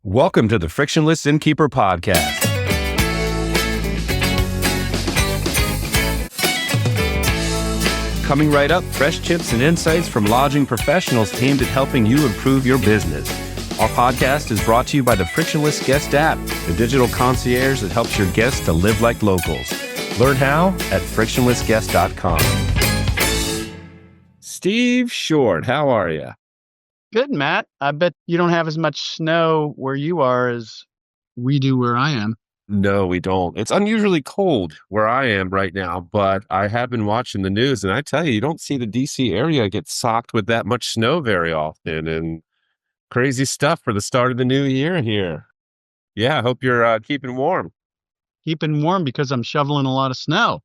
Welcome to the Frictionless Innkeeper podcast. Coming right up, fresh tips and insights from lodging professionals aimed at helping you improve your business. Our podcast is brought to you by the Frictionless Guest App, the digital concierge that helps your guests to live like locals. Learn how at frictionlessguest.com. Steve Short, how are you? Good, Matt. I bet you don't have as much snow where you are as we do where I am. No, we don't. It's unusually cold where I am right now, but I have been watching the news, and I tell you, you don't see the DC area get socked with that much snow very often, and crazy stuff for the start of the new year here. Yeah, I hope you're keeping warm. Keeping warm because I'm shoveling a lot of snow.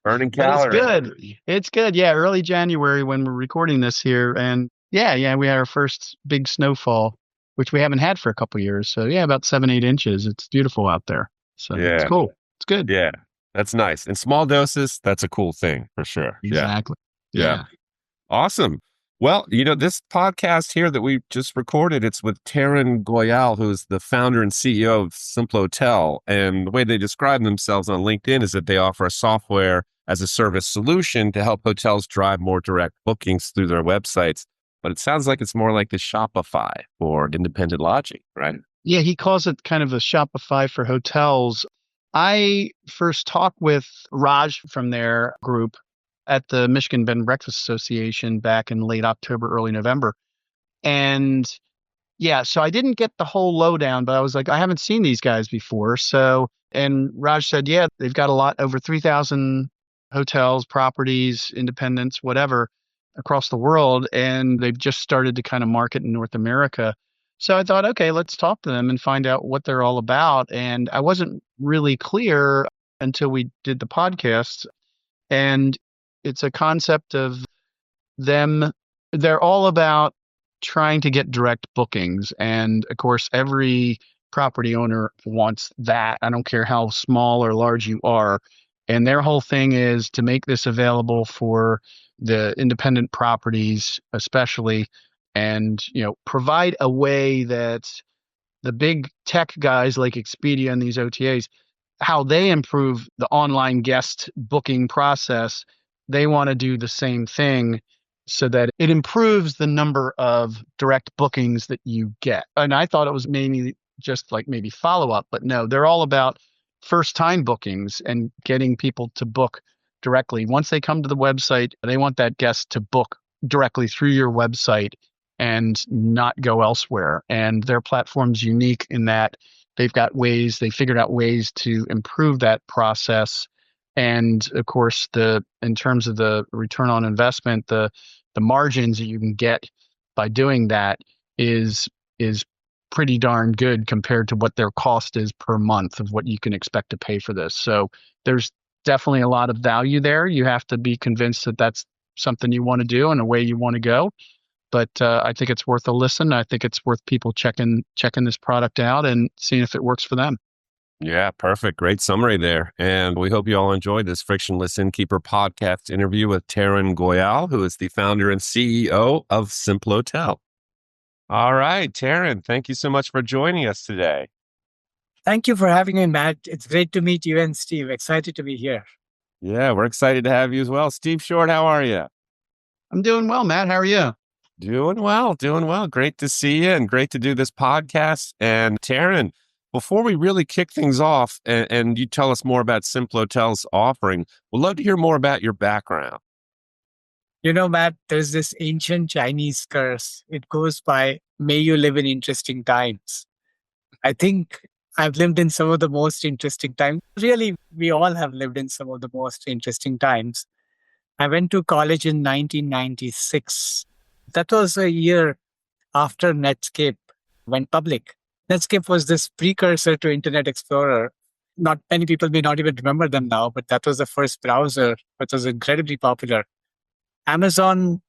Burning But calories. it's good. It's good. Yeah, early January when we're recording this here. And yeah, we had our first big snowfall, which we haven't had for a couple years. So yeah, about 7-8 inches. It's beautiful out there. So it's Yeah. cool. It's good. Yeah, that's nice. In small doses, that's a cool thing for sure. Exactly. Yeah. Awesome. Well, this podcast here that we just recorded, it's with Tarun Goyal, who's the founder and CEO of Simplotel. And the way they describe themselves on LinkedIn is that they offer a software as a service solution to help hotels drive more direct bookings through their websites. But it sounds like it's more like the Shopify for independent lodging, right? Yeah, he calls it kind of a Shopify for hotels. I first talked with Raj from their group at the Michigan Bed and Breakfast Association back in late October, early November. And yeah, so I didn't get the whole lowdown, but I was like, I haven't seen these guys before. And Raj said, yeah, they've got a lot, over 3,000 hotels, properties, independents, whatever, across the world. And they've just started to kind of market in North America. So I thought, okay, let's talk to them and find out what they're all about. And I wasn't really clear until we did the podcast. And it's a concept of them. They're all about trying to get direct bookings. And of course, every property owner wants that. I don't care how small or large you are. And their whole thing is to make this available for the independent properties, especially, and, provide a way that the big tech guys like Expedia and these OTAs, how they improve the online guest booking process. They want to do the same thing so that it improves the number of direct bookings that you get. And I thought it was mainly just like maybe follow-up, but no, they're all about first-time bookings and getting people to book directly. Once they come to the website, they want that guest to book directly through your website and not go elsewhere. And their platform's unique in that they figured out ways to improve that process. And of course, in terms of the return on investment, the margins that you can get by doing that is pretty darn good compared to what their cost is per month of what you can expect to pay for this. So there's definitely a lot of value there. You have to be convinced that that's something you want to do and a way you want to go. But I think it's worth a listen. I think it's worth people checking this product out and seeing if it works for them. Yeah, perfect. Great summary there. And we hope you all enjoyed this Frictionless Innkeeper podcast interview with Tarun Goyal, who is the founder and CEO of Simplotel. All right, Tarun, thank you so much for joining us today. Thank you for having me, Matt. It's great to meet you and Steve. Excited to be here. Yeah, we're excited to have you as well. Steve Short, how are you? I'm doing well, Matt. How are you? Doing well. Great to see you and great to do this podcast. And Tarun, before we really kick things off and you tell us more about Simplotel's offering, we'd love to hear more about your background. Matt, there's this ancient Chinese curse. It goes by, may you live in interesting times. I think I've lived in some of the most interesting times. Really, we all have lived in some of the most interesting times. I went to college in 1996. That was a year after Netscape went public. Netscape was this precursor to Internet Explorer. Not many people may not even remember them now, but that was the first browser, which was incredibly popular. Amazon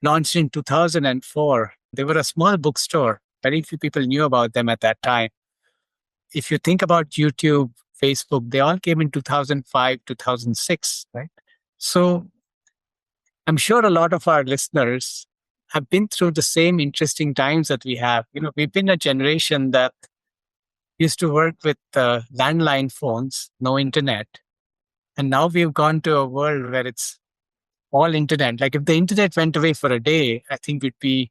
launched in 2004. They were a small bookstore. Very few people knew about them at that time. If you think about YouTube, Facebook, they all came in 2005, 2006, right? So I'm sure a lot of our listeners have been through the same interesting times that we have. We've been a generation that used to work with landline phones, no internet. And now we've gone to a world where it's all internet. Like if the internet went away for a day, I think we'd be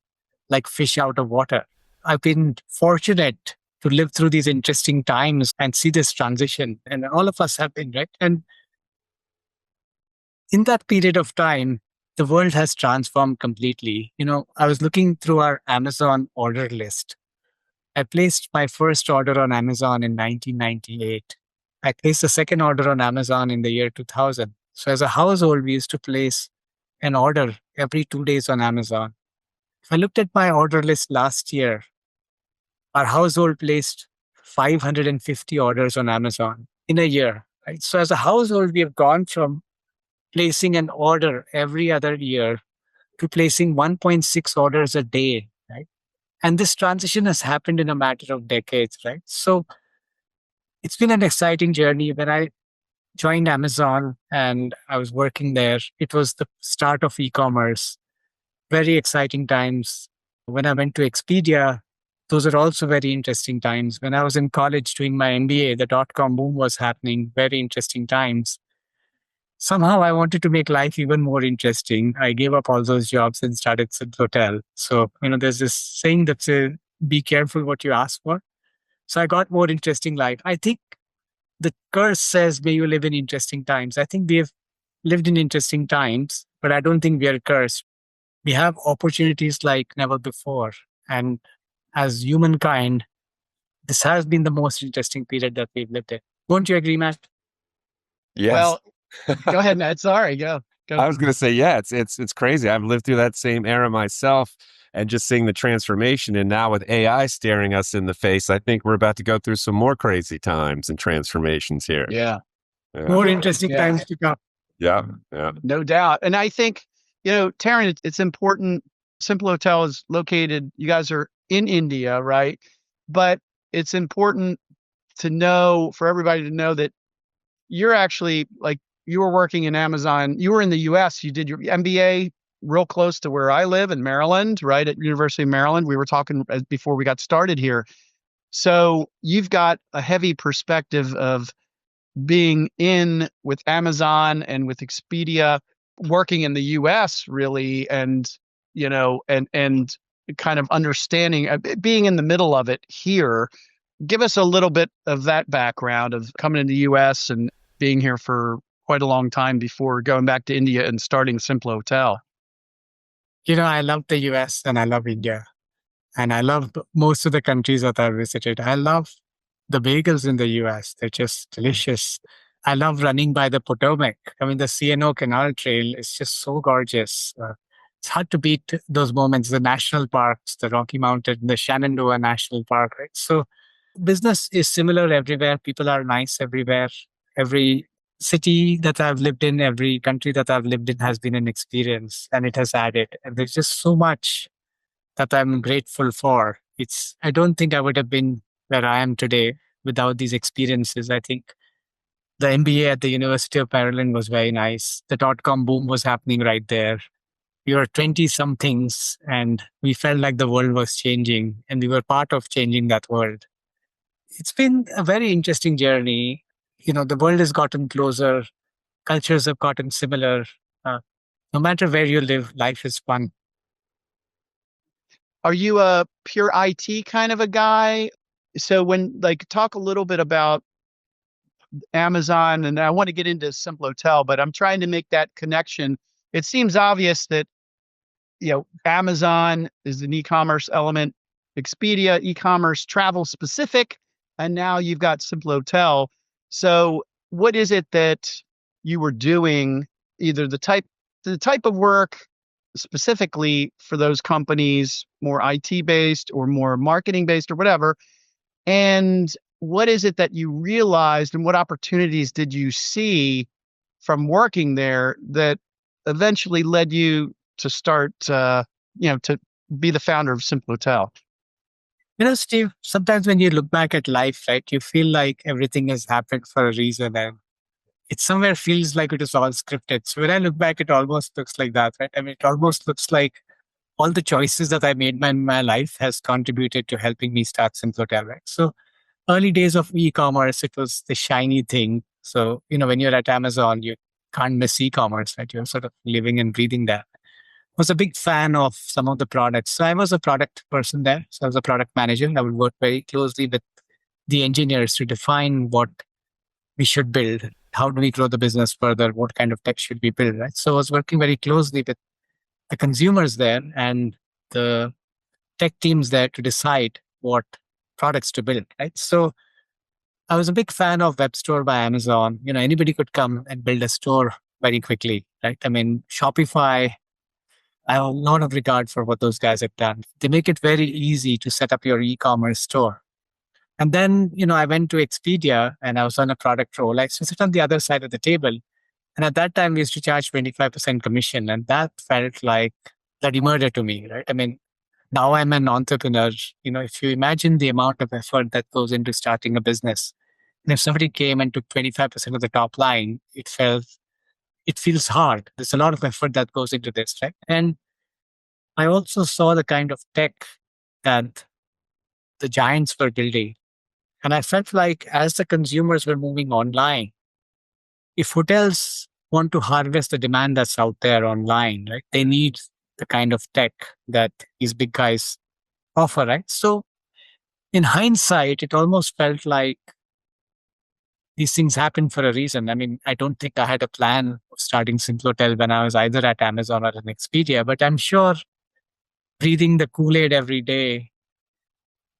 like fish out of water. I've been fortunate to live through these interesting times and see this transition. And all of us have been, right? And in that period of time, the world has transformed completely. I was looking through our Amazon order list. I placed my first order on Amazon in 1998. I placed the second order on Amazon in the year 2000. So as a household, we used to place an order every 2 days on Amazon. If I looked at my order list last year, our household placed 550 orders on Amazon in a year. Right? So as a household, we have gone from placing an order every other year to placing 1.6 orders a day. Right? And this transition has happened in a matter of decades, right? So it's been an exciting journey. When I joined Amazon and I was working there, it was the start of e-commerce. Very exciting times. When I went to Expedia, those are also very interesting times. When I was in college doing my MBA, the dot-com boom was happening. Very interesting times. Somehow I wanted to make life even more interesting. I gave up all those jobs and started Simplotel. So, there's this saying that says, be careful what you ask for. So I got more interesting life. I think the curse says, may you live in interesting times. I think we have lived in interesting times, but I don't think we are cursed. We have opportunities like never before. And as humankind, this has been the most interesting period that we've lived in. Won't you agree, Matt? Yes. Well, go ahead, Matt. Sorry, go. I was going to say, yeah, it's crazy. I've lived through that same era myself, and just seeing the transformation. And now with AI staring us in the face, I think we're about to go through some more crazy times and transformations here. Yeah. More interesting times to come. Yeah. No doubt. And I think, Tarun, it's important. Simplotel is located, you guys are in India, right? But it's important to know, for everybody to know, that you're actually you were working in Amazon. You were in the US. You did your MBA real close to where I live in Maryland, right? At University of Maryland. We were talking before we got started here. So you've got a heavy perspective of being in with Amazon and with Expedia, working in the US really, and, and kind of understanding, being in the middle of it here. Give us a little bit of that background of coming into the US and being here for quite a long time before going back to India and starting Simplotel. I love the US and I love India. And I love most of the countries that I've visited. I love the bagels in the US. They're just delicious. I love running by the Potomac. I mean, the CNO Canal Trail is just so gorgeous. It's hard to beat those moments. The national parks, the Rocky Mountain, the Shenandoah National Park, right? So business is similar everywhere. People are nice everywhere. Every city that I've lived in, every country that I've lived in has been an experience, and it has added. And there's just so much that I'm grateful for. I don't think I would have been where I am today without these experiences. I think the MBA at the University of Maryland was very nice. The dot-com boom was happening right there. We were 20 somethings and we felt like the world was changing and we were part of changing that world. It's been a very interesting journey. The world has gotten closer. Cultures have gotten similar. No matter where you live, life is fun. Are you a pure IT kind of a guy? So talk a little bit about Amazon, and I want to get into Simplotel, but I'm trying to make that connection. It seems obvious that, Amazon is an e-commerce element, Expedia, e-commerce, travel specific, and now you've got Simplotel. So what is it that you were doing, either the type of work specifically for those companies, more IT based or more marketing based or whatever? And what is it that you realized, and what opportunities did you see from working there that eventually led you to start, to be the founder of Simplotel? Steve, sometimes when you look back at life, right, you feel like everything has happened for a reason and it somewhere feels like it is all scripted. So when I look back, it almost looks like that, right? I mean, it almost looks like all the choices that I made in my life has contributed to helping me start Simplotel, right? So early days of e-commerce, it was the shiny thing. So, when you're at Amazon, you can't miss e-commerce, right? You're sort of living and breathing that. Was a big fan of some of the products. So I was a product person there. So I was a product manager. I would work very closely with the engineers to define what we should build. How do we grow the business further? What kind of tech should we build, right? So I was working very closely with the consumers there and the tech teams there to decide what products to build, right? So I was a big fan of Web Store by Amazon. Anybody could come and build a store very quickly, right? I mean, Shopify, I have a lot of regard for what those guys have done. They make it very easy to set up your e-commerce store. And then, I went to Expedia and I was on a product role. I used to sit on the other side of the table. And at that time, we used to charge 25% commission. And that felt like bloody murder to me, right? I mean, now I'm an entrepreneur. If you imagine the amount of effort that goes into starting a business, and if somebody came and took 25% of the top line, it feels hard. There's a lot of effort that goes into this, right? And I also saw the kind of tech that the giants were building. And I felt like as the consumers were moving online, if hotels want to harvest the demand that's out there online, right, they need the kind of tech that these big guys offer, right? So in hindsight, it almost felt like these things happen for a reason. I mean, I don't think I had a plan of starting Simplotel when I was either at Amazon or at Expedia, but I'm sure breathing the Kool-Aid every day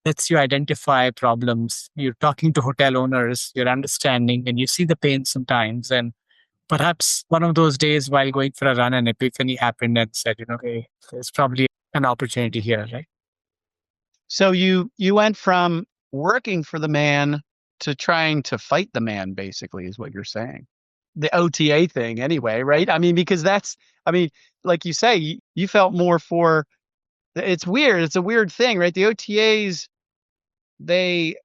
lets you identify problems. You're talking to hotel owners, you're understanding, and you see the pain sometimes. And perhaps one of those days while going for a run, an epiphany happened and said, hey, there's probably an opportunity here, right? So you went from working for the man to trying to fight the man, basically, is what you're saying. The OTA thing, anyway, right? I mean, because like you say, you felt more for. It's weird. It's a weird thing, right? The OTAs, they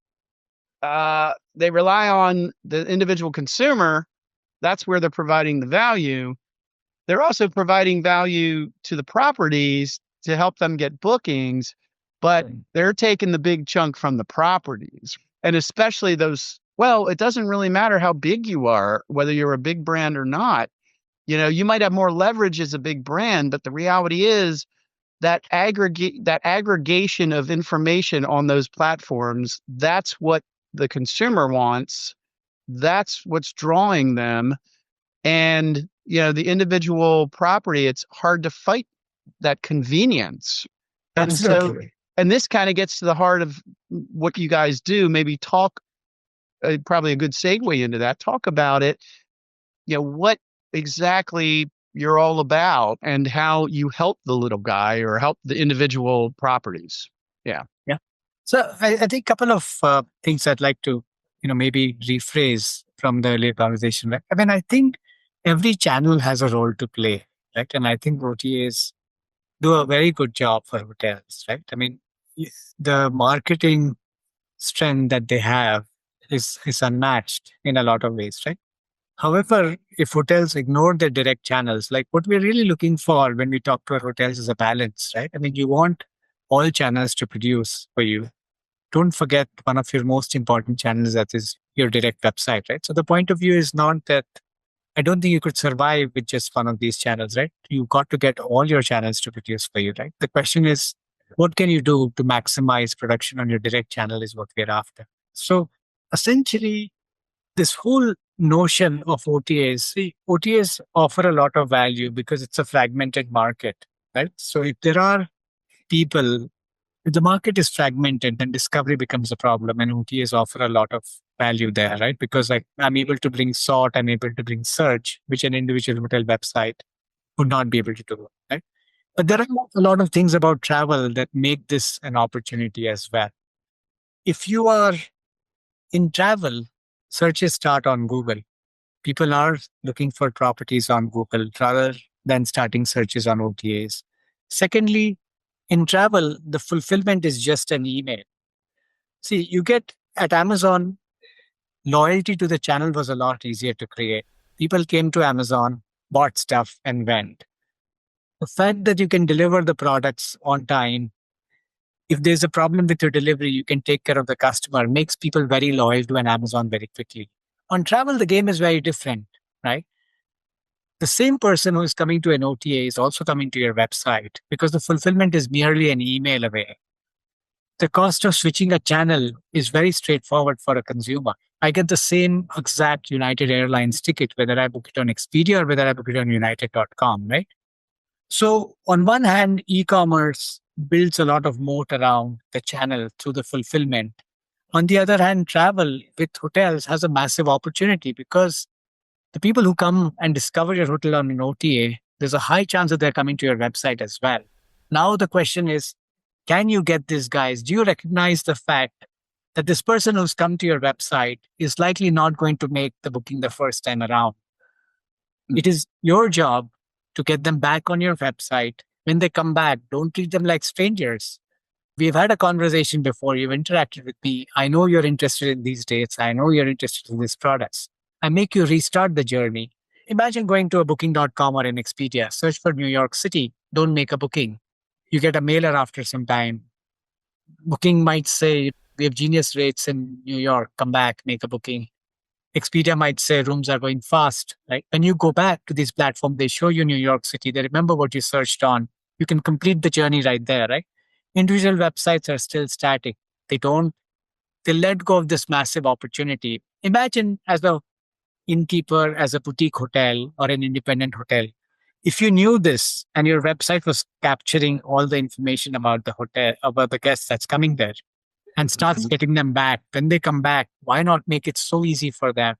rely on the individual consumer. That's where they're providing the value. They're also providing value to the properties to help them get bookings, but they're taking the big chunk from the properties. And especially those, well, it doesn't really matter how big you are, whether you're a big brand or not. You might have more leverage as a big brand, but the reality is that aggregation of information on those platforms, that's what the consumer wants. That's what's drawing them. And, the individual property, it's hard to fight that convenience. Absolutely. And so, and this kind of gets to the heart of what you guys do. Maybe talk, probably a good segue into that. Talk about it. What exactly you're all about and how you help the little guy or help the individual properties. Yeah. Yeah. So I think a couple of things I'd like to, maybe rephrase from the earlier conversation. Right? I mean, I think every channel has a role to play, right? And I think OTAs do a very good job for hotels, right? I mean, the marketing strength that they have is unmatched in a lot of ways, right? However, if hotels ignore their direct channels, like what we're really looking for when we talk to our hotels is a balance, right? I mean, you want all channels to produce for you. Don't forget one of your most important channels, that is your direct website, right? So the point of view is not that I don't think you could survive with just one of these channels, right? You got to get all your channels to produce for you, right? The question is, what can you do to maximize production on your direct channel is what we're after. So essentially, this whole notion of OTAs, see, OTAs offer a lot of value because it's a fragmented market, right? So if there are people, if the market is fragmented, then discovery becomes a problem, and OTAs offer a lot of value there, right? Because I'm able to bring sort, I'm able to bring search, which an individual hotel website would not be able to do, right? But there are a lot of things about travel that make this an opportunity as well. If you are in travel, searches start on Google. People are looking for properties on Google rather than starting searches on OTAs. Secondly, in travel, the fulfillment is just an email. See, you get at Amazon, loyalty to the channel was a lot easier to create. People came to Amazon, bought stuff, and went. The fact that you can deliver the products on time, if there's a problem with your delivery, you can take care of the customer, makes people very loyal to an Amazon very quickly. On travel, the game is very different, right? The same person who is coming to an OTA is also coming to your website because the fulfillment is merely an email away. The cost of switching a channel is very straightforward for a consumer. I get the same exact United Airlines ticket, whether I book it on Expedia or whether I book it on United.com, right? So, on one hand, e commerce builds a lot of moat around the channel through the fulfillment. On the other hand, travel with hotels has a massive opportunity because the people who come and discover your hotel on an OTA, there's a high chance that they're coming to your website as well. Now, the question is, can you get these guys? Do you recognize the fact that this person who's come to your website is likely not going to make the booking the first time around? It is your job to get them back on your website. When they come back, don't treat them like strangers. We've had a conversation before. You've interacted with me. I know you're interested in these dates. I know you're interested in these products. I make you restart the journey. Imagine going to a booking.com or an Expedia, search for New York City, don't make a booking. You get a mailer after some time. Booking might say, we have genius rates in New York, come back, make a booking. Expedia might say rooms are going fast, right? When you go back to this platform, they show you New York City. They remember what you searched on. You can complete the journey right there, right? Individual websites are still static. They let go of this massive opportunity. Imagine as a Innkeeper, as a boutique hotel or an independent hotel. If you knew this and your website was capturing all the information about the hotel, about the guests that's coming there, and starts getting them back. When they come back, why not make it so easy for them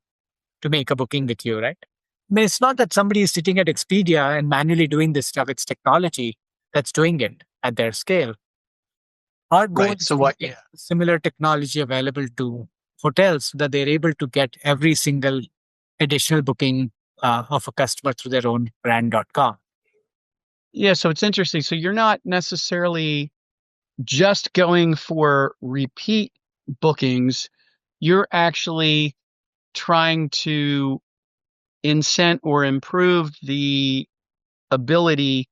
to make a booking with you, right? I mean, it's not that somebody is sitting at Expedia and manually doing this stuff. It's technology that's doing it at their scale. Our goal Right. is So to what? make Yeah. similar technology available to hotels so that they're able to get every single additional booking of a customer through their own brand.com. Yeah. So it's interesting. So you're not necessarily just going for repeat bookings. You're actually trying to incent or improve the ability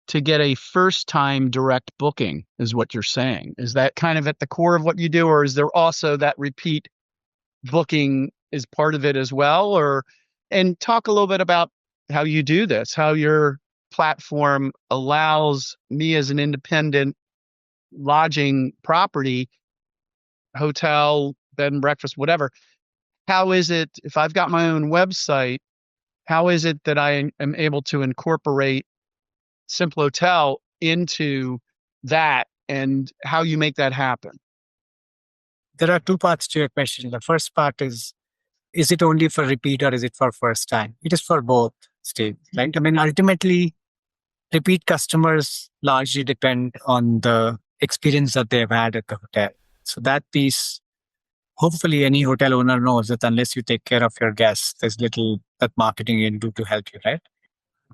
to get a first time direct booking, is what you're saying. Is that kind of at the core of what you do, or is there also that repeat booking is part of it as well? Or, and talk a little bit about how you do this, how your platform allows me as an independent lodging property, hotel, bed and breakfast, whatever. How is it, if I've got my own website, how is it that I am able to incorporate Simplotel into that, and how you make that happen? There are two parts to your question. The first part is it only for repeat or is it for first time? It is for both, Steve, right? I mean, ultimately, repeat customers largely depend on the experience that they've had at the hotel. So that piece, hopefully any hotel owner knows that unless you take care of your guests, there's little that marketing can do to help you, right?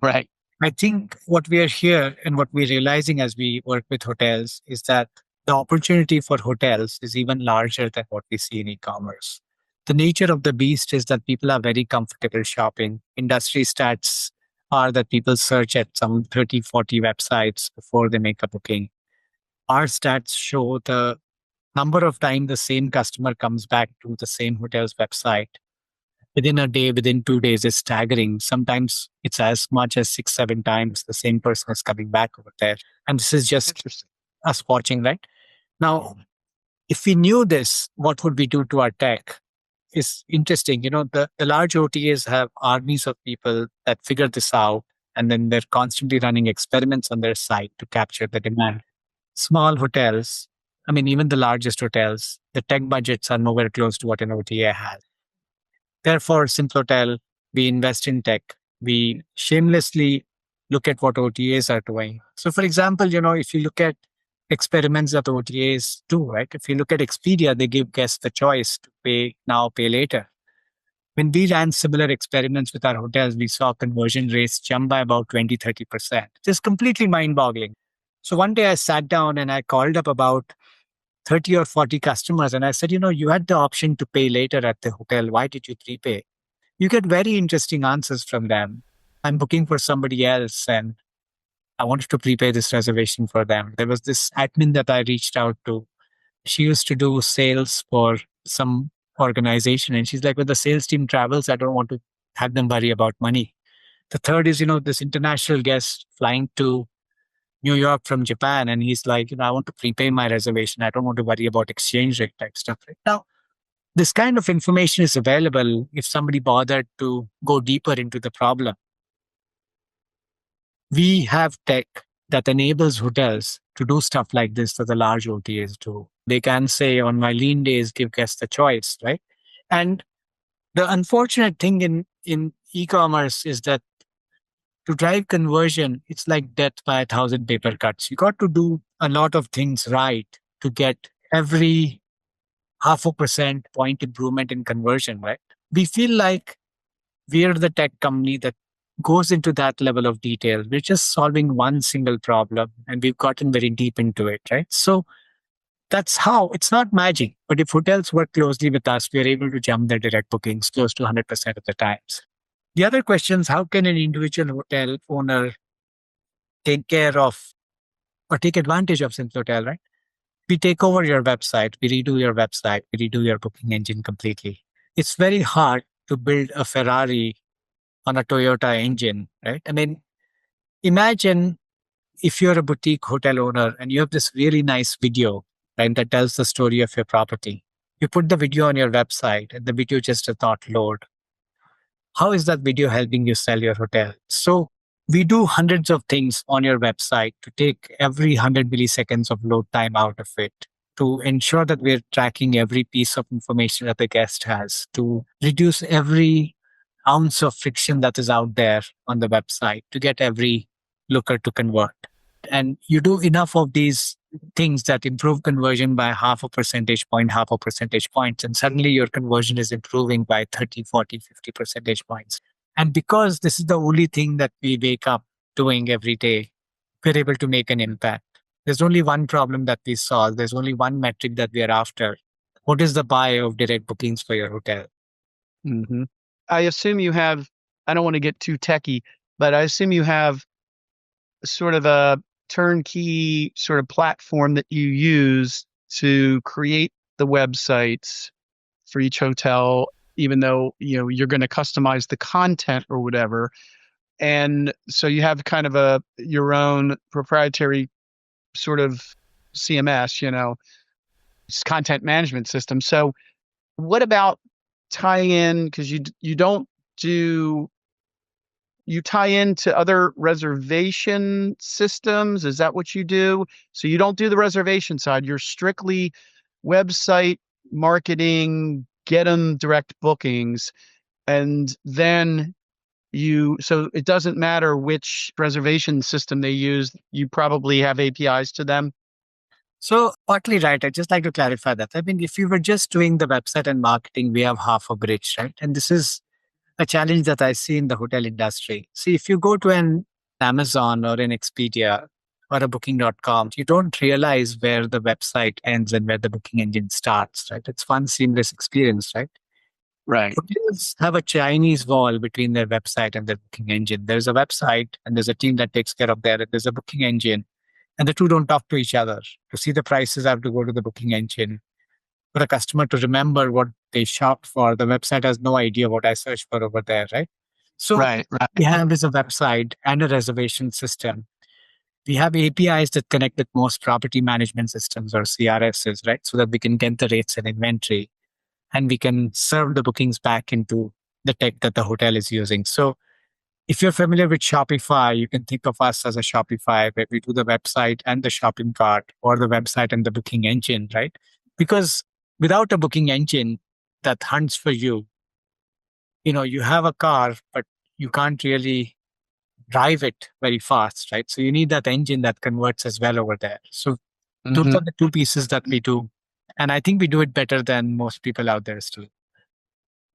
Right. I think what we are here and what we're realizing as we work with hotels is that the opportunity for hotels is even larger than what we see in e-commerce. The nature of the beast is that people are very comfortable shopping. Industry stats are that people search at some 30, 40 websites before they make a booking. Our stats show the number of times the same customer comes back to the same hotel's website within a day, within 2 days is staggering. Sometimes it's as much as 6, 7 times the same person is coming back over there. And this is just Interesting. us watching, right? Now, if we knew this, what would we do to our tech? Is interesting. You know, the large OTAs have armies of people that figure this out, and then they're constantly running experiments on their site to capture the demand. Small hotels, I mean, even the largest hotels, the tech budgets are nowhere close to what an OTA has. Therefore, Simplotel, we invest in tech. We shamelessly look at what OTAs are doing. So, for example, you know, if you look at experiments that OTAs do, right? If you look at Expedia, they give guests the choice to pay now, pay later. When we ran similar experiments with our hotels, we saw conversion rates jump by about 20, 30%. Just completely mind boggling. So one day I sat down and I called up about 30 or 40 customers and I said, you know, you had the option to pay later at the hotel. Why did you prepay? You get very interesting answers from them. I'm booking for somebody else and I wanted to prepay this reservation for them. There was this admin that I reached out to. She used to do sales for some organization. And she's like, when the sales team travels, I don't want to have them worry about money. The third is, this international guest flying to New York from Japan. And he's like, I want to prepay my reservation. I don't want to worry about exchange rate type stuff. Right now, this kind of information is available if somebody bothered to go deeper into the problem. We have tech that enables hotels to do stuff like this that the large OTAs do. They can say on my lean days, give guests the choice, right? And the unfortunate thing in e-commerce is that to drive conversion, it's like death by 1,000 paper cuts. You got to do a lot of things right to get every 0.5% point improvement in conversion, right? We feel like we're the tech company that goes into that level of detail. We're just solving one single problem and we've gotten very deep into it, right? So that's how it's not magic. But if hotels work closely with us, we're able to jump their direct bookings close to 100% of the times. The other question is how can an individual hotel owner take care of or take advantage of Simplotel, right? We take over your website, we redo your website, we redo your booking engine completely. It's very hard to build a Ferrari on a Toyota engine, right? I mean, imagine if you're a boutique hotel owner and you have this really nice video, right, that tells the story of your property. You put the video on your website and the video just does not load. How is that video helping you sell your hotel? So we do hundreds of things on your website to take every 100 milliseconds of load time out of it, to ensure that we're tracking every piece of information that the guest has, to reduce every ounce of friction that is out there on the website, to get every looker to convert. And you do enough of these things that improve conversion by 0.5%, 0.5 percentage points, and suddenly your conversion is improving by 30, 40, 50 percentage points. And because this is the only thing that we wake up doing every day, we're able to make an impact. There's only one problem that we solve. There's only one metric that we are after. What is the buy of direct bookings for your hotel? Mm-hmm. I assume you have, I don't want to get too techy, but I assume you have sort of a turnkey sort of platform that you use to create the websites for each hotel, even though, you're going to customize the content or whatever. And so you have kind of your own proprietary sort of CMS, content management system. So what about tie in, because you don't do, you tie into other reservation systems? Is that what you do? So you don't do the reservation side. You're strictly website marketing, get them direct bookings. And then so it doesn't matter which reservation system they use. You probably have APIs to them. So partly right. I'd just like to clarify that. I mean, if you were just doing the website and marketing, we have half a bridge, right? And this is a challenge that I see in the hotel industry. See, if you go to an Amazon or an Expedia or a booking.com, you don't realize where the website ends and where the booking engine starts, right? It's one seamless experience, right? Right. Hotels have a Chinese wall between their website and their booking engine. There's a website and there's a team that takes care of that. And there's a booking engine and the two don't talk to each other. To see the prices, I have to go to the booking engine. For a customer to remember what they shopped for, the website has no idea what I searched for over there, right? So Right. we have is a website and a reservation system. We have APIs that connect with most property management systems or CRSs, right? So that we can get the rates and inventory and we can serve the bookings back into the tech that the hotel is using. So if you're familiar with Shopify, you can think of us as a Shopify where we do the website and the shopping cart or the website and the booking engine, right? Because without a booking engine that hunts for you, you have a car, but you can't really drive it very fast, right? So you need that engine that converts as well over there. So those are the two pieces that we do. And I think we do it better than most people out there still.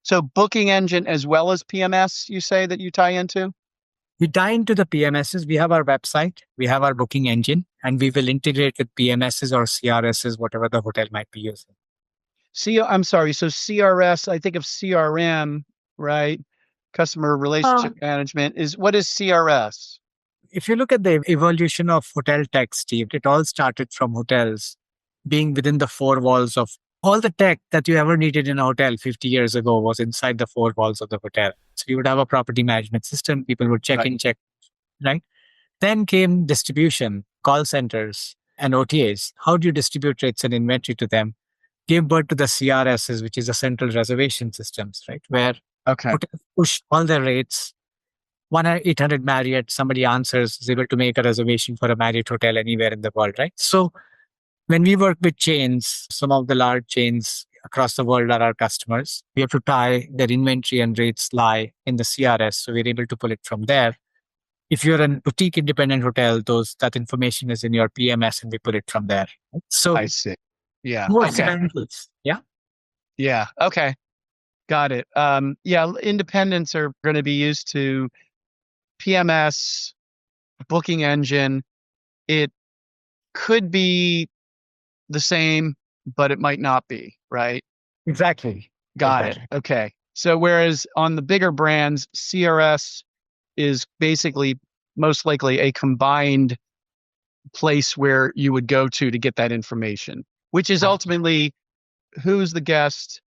So booking engine as well as PMS, you say that you tie into? We tie into the PMSs. We have our website, we have our booking engine, and we will integrate with PMSs or CRSs, whatever the hotel might be using. I'm sorry. So CRS, I think of CRM, right? Customer relationship management what is CRS? if you look at the evolution of hotel tech, Steve, it all started from hotels being within the four walls of all the tech that you ever needed in a hotel 50 years ago was inside the four walls of the hotel. So you would have a property management system. People would check in, check, right? Then came distribution, call centers, and OTAs. How do you distribute rates and inventory to them? Gave birth to the CRSs, which is the central reservation systems, right? Where Okay. hotels push all their rates. 1-800 Marriott, somebody answers, is able to make a reservation for a Marriott hotel anywhere in the world, right? So when we work with chains, some of the large chains across the world are our customers. We have to tie their inventory and rates lie in the CRS. So we're able to pull it from there. If you're a boutique independent hotel, that information is in your PMS and we put it from there. So I see. Yeah. more Okay. examples. Yeah. Yeah. Okay. Got it. Yeah. Independents are going to be used to PMS, booking engine. It could be the same, but it might not be, right? Exactly. Got it. Okay. So whereas on the bigger brands, CRS is basically most likely a combined place where you would go to get that information, which is ultimately who's the guest,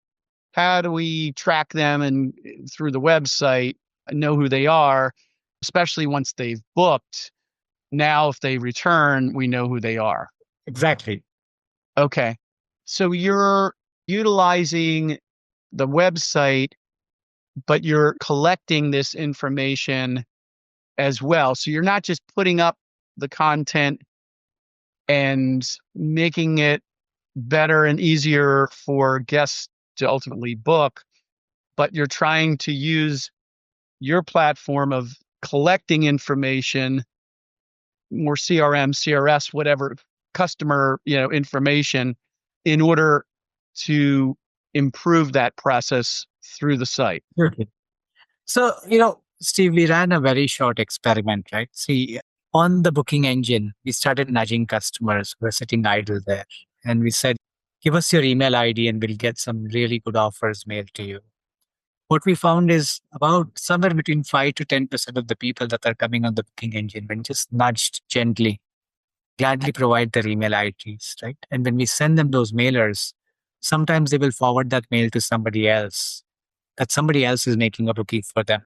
how do we track them and through the website know who they are, especially once they've booked. Now, if they return, we know who they are. Exactly. Okay. So you're utilizing the website, but you're collecting this information as well. So you're not just putting up the content and making it better and easier for guests to ultimately book, but you're trying to use your platform of collecting information, more CRM, CRS, whatever customer, information in order to improve that process through the site. Okay. So, Steve, we ran a very short experiment, right? See, on the booking engine, we started nudging customers who were sitting idle there. And we said, give us your email ID and we'll get some really good offers mailed to you. What we found is about somewhere between 5 to 10% of the people that are coming on the booking engine, when just nudged gently, gladly provide their email IDs, right? And when we send them those mailers, sometimes they will forward that mail to somebody else, that somebody else is making a booking for them.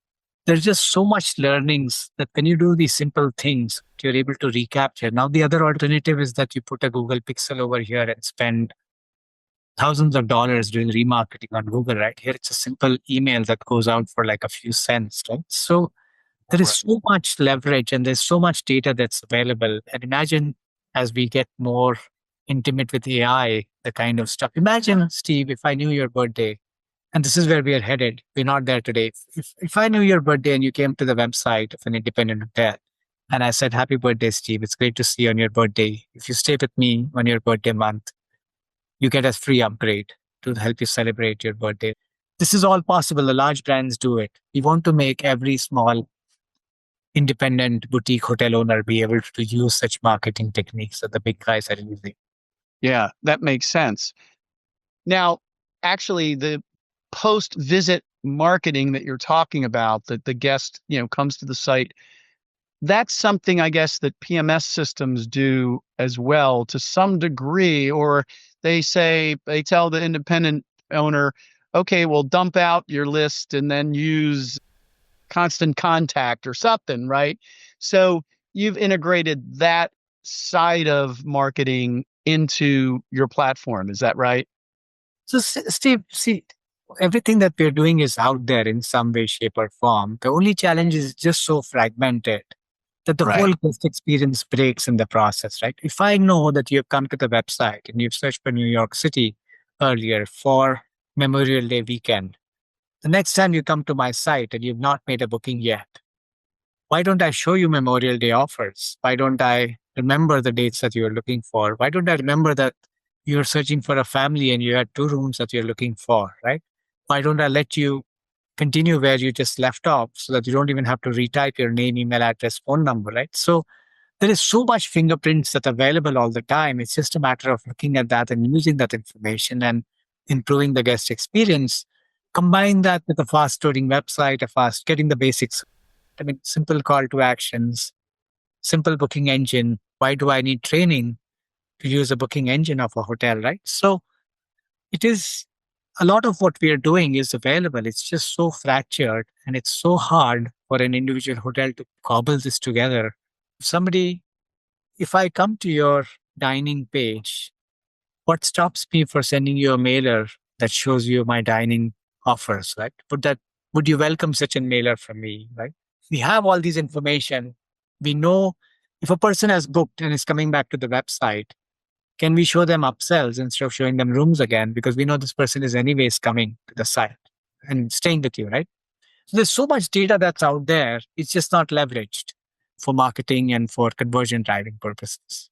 There's just so much learnings that when you do these simple things, you're able to recapture. Now, the other alternative is that you put a Google Pixel over here and spend thousands of dollars doing remarketing on Google, right? Here, it's a simple email that goes out for like a few cents, right? So there is so much leverage and there's so much data that's available. And imagine as we get more intimate with AI, the kind of stuff. Imagine, Steve, if I knew your birthday, and this is where we are headed. We're not there today. If I knew your birthday and you came to the website of an independent hotel and I said, happy birthday, Steve. It's great to see you on your birthday. If you stay with me on your birthday month, you get a free upgrade to help you celebrate your birthday. This is all possible. The large brands do it. We want to make every small independent boutique hotel owner be able to use such marketing techniques that the big guys are using. Yeah, that makes sense. Now, actually, the post-visit marketing that you're talking about, that the guest, comes to the site, that's something I guess that PMS systems do as well to some degree, or they tell the independent owner, okay, well, dump out your list and then use constant contact or something, right? So you've integrated that side of marketing into your platform. Is that right? So, Steve, see, everything that we're doing is out there in some way, shape, or form. The only challenge is just so fragmented that the whole guest experience breaks in the process, right? If I know that you've come to the website and you've searched for New York City earlier for Memorial Day weekend, the next time you come to my site and you've not made a booking yet, why don't I show you Memorial Day offers? Why don't I remember the dates that you're looking for? Why don't I remember that you're searching for a family and you had 2 rooms that you're looking for, right? Why don't I let you continue where you just left off so that you don't even have to retype your name, email address, phone number, right? So there is so much fingerprints that are available all the time. It's just a matter of looking at that and using that information and improving the guest experience. Combine that with a fast loading website, getting the basics. I mean, simple call to actions, simple booking engine. Why do I need training to use a booking engine of a hotel, right? So it is a lot of what we are doing is available. It's just so fractured and it's so hard for an individual hotel to cobble this together. Somebody, if I come to your dining page, what stops me for sending you a mailer that shows you my dining offers, right? Would you welcome such a mailer from me, right? We have all these information. We know if a person has booked and is coming back to the website, can we show them upsells instead of showing them rooms again? Because we know this person is anyways coming to the site and staying with you, right? So there's so much data that's out there. It's just not leveraged for marketing and for conversion driving purposes.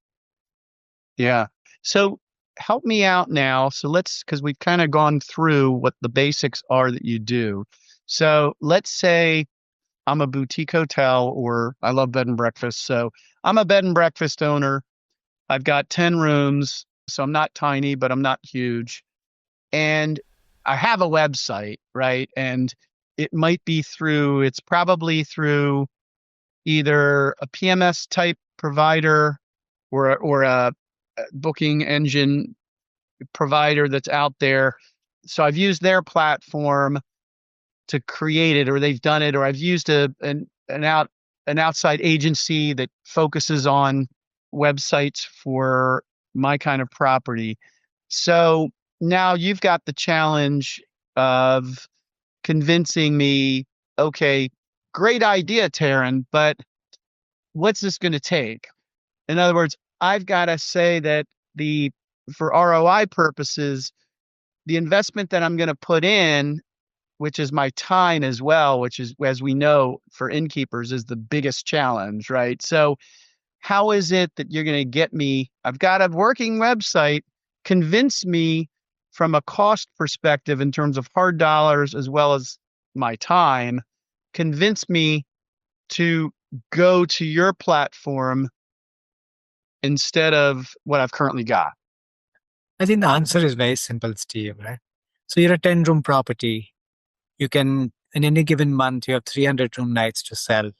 Yeah. So help me out now. So because we've kind of gone through what the basics are that you do. So let's say I'm a boutique hotel, or I love bed and breakfast. So I'm a bed and breakfast owner. I've got 10 rooms. So I'm not tiny, but I'm not huge. And I have a website, right? And it's probably through either a PMS type provider or a booking engine provider that's out there. So I've used their platform to create it, or they've done it, or I've used an outside agency that focuses on websites for my kind of property. So now you've got the challenge of convincing me, okay, great idea, Taryn, but what's this going to take? In other words, I've got to say that for ROI purposes, the investment that I'm going to put in, which is my time as well, which is, as we know, for innkeepers is the biggest challenge, right? So how is it that you're going to get me? I've got a working website, convince me from a cost perspective in terms of hard dollars as well as my time, convince me to go to your platform instead of what I've currently got? I think the answer is very simple, Steve, right? So you're a 10-room property. You can, in any given month, you have 300 room nights to sell.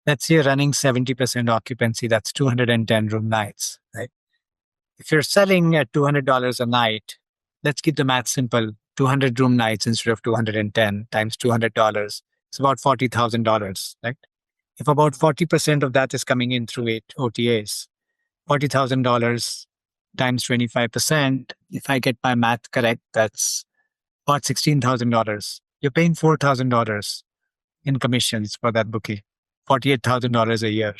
Let's say you're running 70% occupancy. That's 210 room nights, right? If you're selling at $200 a night, let's keep the math simple. 200 room nights instead of 210 times $200. It's about $40,000, right? If about 40% of that is coming in through OTAs, $40,000 times 25%, if I get my math correct, that's about $16,000. You're paying $4,000 in commissions for that booking, $48,000 a year.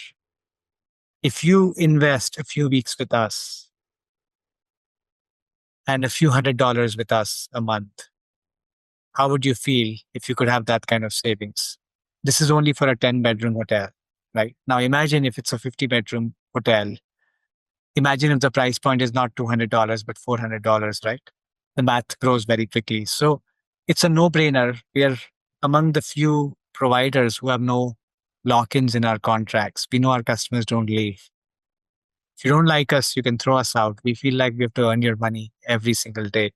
If you invest a few weeks with us and a few $100s with us a month, how would you feel if you could have that kind of savings? This is only for a 10-bedroom hotel, right? Now imagine if it's a 50-bedroom hotel. Imagine if the price point is not $200, but $400, right? The math grows very quickly. So it's a no-brainer. We are among the few providers who have no lock-ins in our contracts. We know our customers don't leave. If you don't like us, you can throw us out. We feel like we have to earn your money every single day.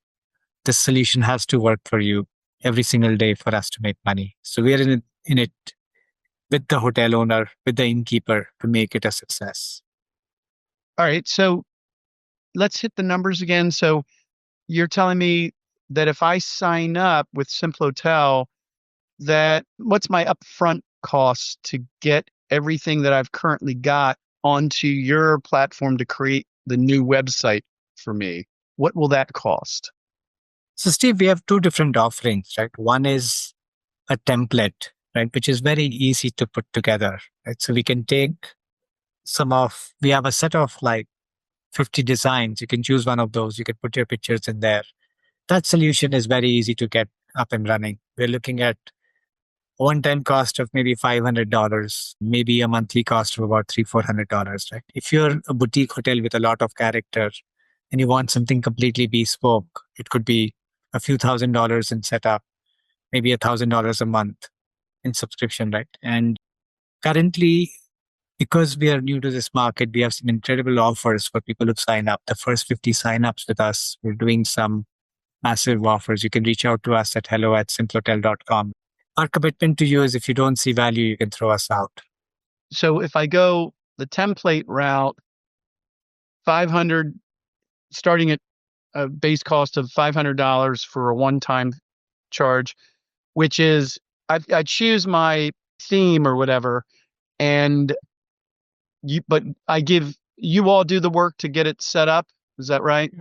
This solution has to work for you every single day for us to make money. So we are in it with the hotel owner, with the innkeeper to make it a success. All right. So let's hit the numbers again. So you're telling me that if I sign up with Simplotel, that what's my upfront cost to get everything that I've currently got onto your platform to create the new website for me? What will that cost? So Steve, we have two different offerings, right? One is a template, right? Which is very easy to put together, right? So we can take we have a set of like 50 designs. You can choose one of those. You can put your pictures in there. That solution is very easy to get up and running. We're looking at a one-time cost of maybe $500, maybe a monthly cost of about $300-400, right? If you're a boutique hotel with a lot of character and you want something completely bespoke, it could be a few $1,000s in setup, maybe $1,000 a month in subscription, right? And currently, because we are new to this market, we have some incredible offers for people who sign up. The first 50 signups with us, we're doing some massive offers. You can reach out to us at hello@simplotel.com. Our commitment to you is if you don't see value, you can throw us out. So if I go the template route, 500, starting at a base cost of $500 for a one-time charge, which is I choose my theme or whatever, and but I give you all do the work to get it set up. Is that right?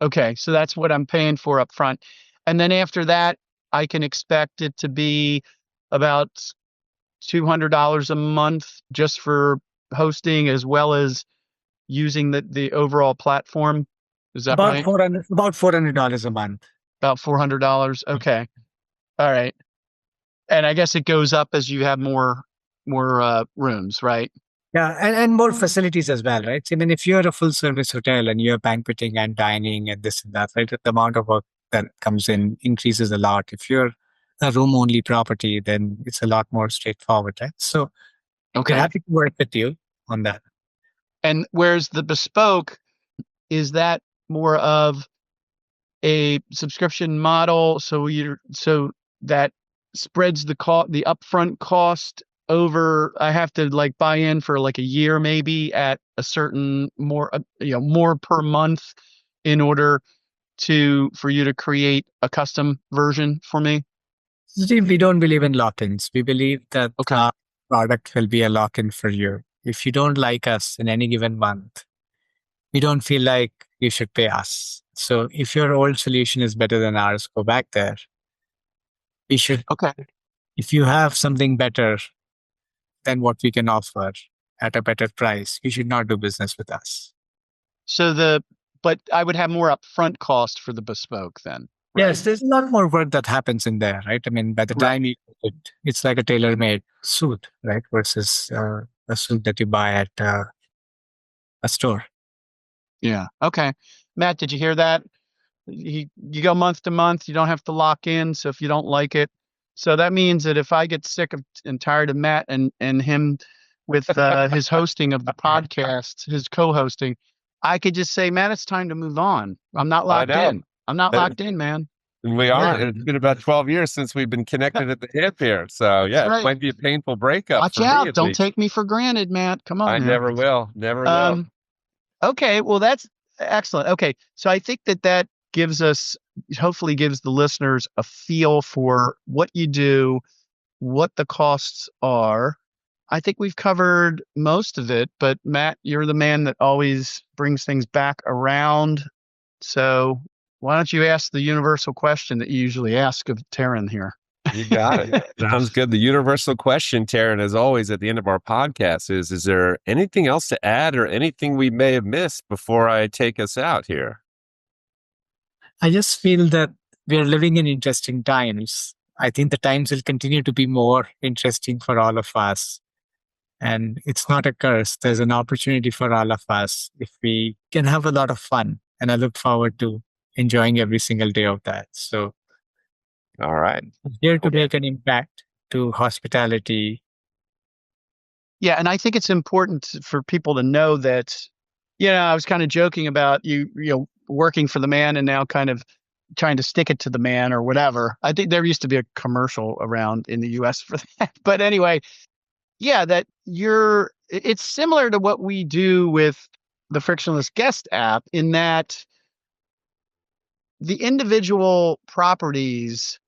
Okay, so that's what I'm paying for up front. And then after that, I can expect it to be about $200 a month just for hosting as well as using the overall platform. Is that About right? $400 a month. About $400. Okay. All right. And I guess it goes up as you have more rooms, right? Yeah, and more facilities as well, right? I mean, if you're a full service hotel and you're banqueting and dining and this and that, right? The amount of work that comes in increases a lot. If you're a room only property, then it's a lot more straightforward, right? So we're Okay. happy to work with you on that. And whereas the bespoke, is that more of a subscription model? So that spreads the upfront cost over. I have to like buy in for like a year, maybe at a certain more, more per month in order for you to create a custom version for me. Steve, we don't believe in lock-ins. We believe that Okay. our product will be a lock-in for you. If you don't like us in any given month, we don't feel like you should pay us. So if your old solution is better than ours, go back there. We should. Okay. If you have something better than what we can offer at a better price, you should not do business with us. But I would have more upfront cost for the bespoke then. Right? Yes, there's a lot more work that happens in there, right? I mean, by the time you get it, it's like a tailor-made suit, right? Versus a suit that you buy at a store. Yeah. Okay. Matt, did you hear that? You go month to month. You don't have to lock in. So if you don't like it, so that means that if I get sick of and tired of Matt and him with his hosting of the podcast, his co-hosting, I could just say, Matt, it's time to move on. I'm not locked in. I'm not locked in, man. We are. It's been about 12 years since we've been connected at the hip here. So yeah, right. It might be a painful breakup. Watch for out. me, at Don't least. take me for granted, Matt. Come on. I man. never will. Never will. Okay. Well, that's excellent. Okay. So I think that hopefully gives the listeners a feel for what you do, what the costs are. I think we've covered most of it, but Matt, you're the man that always brings things back around. So why don't you ask the universal question that you usually ask of Tarun here? You got it. Sounds good. The universal question, Tarun, as always, at the end of our podcast is there anything else to add or anything we may have missed before I take us out here? I just feel that we are living in interesting times. I think the times will continue to be more interesting for all of us. And it's not a curse. There's an opportunity for all of us if we can have a lot of fun. And I look forward to enjoying every single day of that. So, all right. Here to make an impact to hospitality. Yeah. And I think it's important for people to know that, I was kind of joking about you working for the man and now kind of trying to stick it to the man or whatever. I think there used to be a commercial around in the US for that. But anyway, yeah, it's similar to what we do with the Frictionless Guest app in that the independent properties,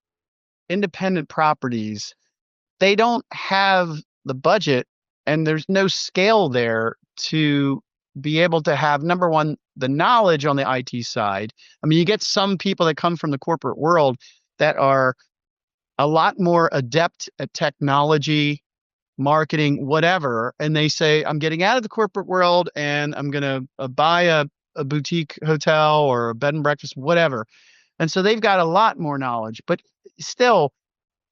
they don't have the budget and there's no scale there to be able to have, number one, the knowledge on the IT side. I mean, you get some people that come from the corporate world that are a lot more adept at technology, marketing, whatever. And they say, I'm getting out of the corporate world and I'm going to buy a boutique hotel or a bed and breakfast, whatever. And so they've got a lot more knowledge, but still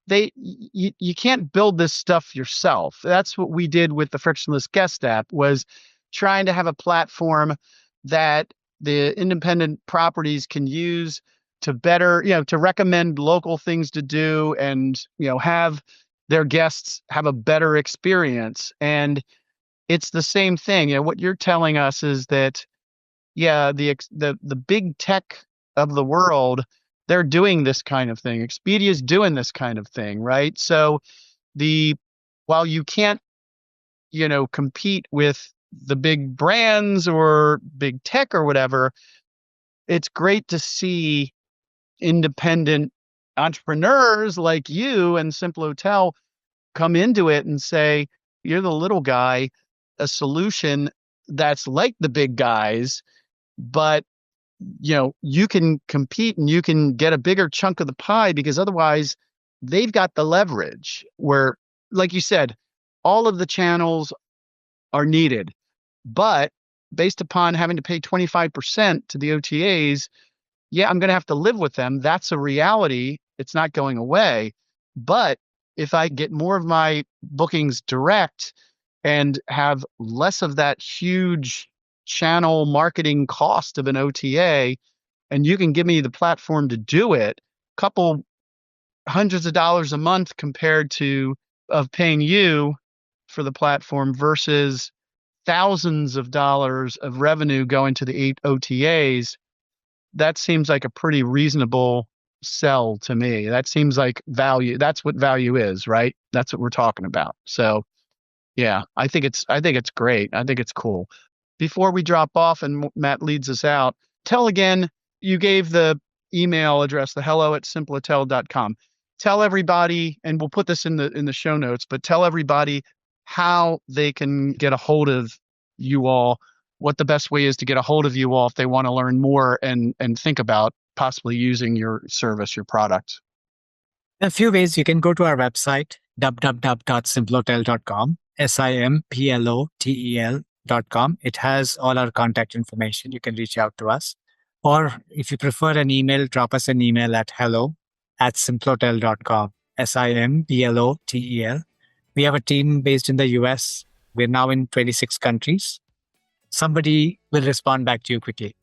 you can't build this stuff yourself. That's what we did with the Frictionless Guest app, was trying to have a platform that the independent properties can use to better, to recommend local things to do and, have their guests have a better experience. And it's the same thing. What you're telling us is that, the big tech of the world, they're doing this kind of thing. Expedia's doing this kind of thing, right? So while you can't compete with the big brands or big tech or whatever. It's great to see independent entrepreneurs like you and Simplotel come into it and say, you're the little guy, a solution that's like the big guys, but you can compete and you can get a bigger chunk of the pie, because otherwise they've got the leverage where, like you said, all of the channels are needed, but based upon having to pay 25% to the OTAs, yeah, I'm going to have to live with them. That's a reality. It's not going away. But if I get more of my bookings direct and have less of that huge channel marketing cost of an OTA, and you can give me the platform to do it, couple hundreds of dollars a month compared to of paying you for the platform versus thousands of dollars of revenue going to the 8 OTAs, that seems like a pretty reasonable sell to me. That seems like value. That's what value is, right? That's what we're talking about. So yeah, I think it's great. I think it's cool. Before we drop off and Matt leads us out, tell again, you gave the email address, the hello@simplotel.com. Tell everybody, and we'll put this in the show notes, but tell everybody how they can get a hold of you all, what the best way is to get a hold of you all if they want to learn more and think about possibly using your service, your product. A few ways. You can go to our website, www.simplotel.com, simplotel.com. It has all our contact information. You can reach out to us. Or if you prefer an email, drop us an email at hello@simplotel.com, simplotel. We have a team based in the US. We're now in 26 countries. Somebody will respond back to you quickly.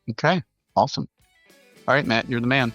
Okay, awesome. All right, Matt, you're the man.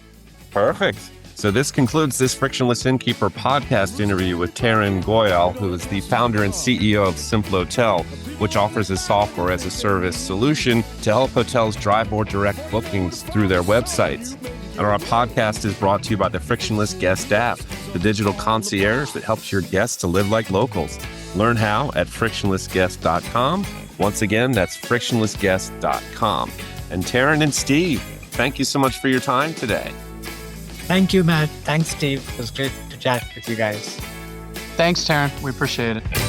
Perfect. So this concludes this Frictionless Innkeeper podcast interview with Tarun Goyal, who is the founder and CEO of Simplotel, which offers a software as a service solution to help hotels drive more direct bookings through their websites. And our podcast is brought to you by the Frictionless Guest App, the digital concierge that helps your guests to live like locals. Learn how at frictionlessguest.com. Once again, that's frictionlessguest.com. And Tarun and Steve, thank you so much for your time today. Thank you, Matt. Thanks, Steve. It was great to chat with you guys. Thanks, Tarun. We appreciate it.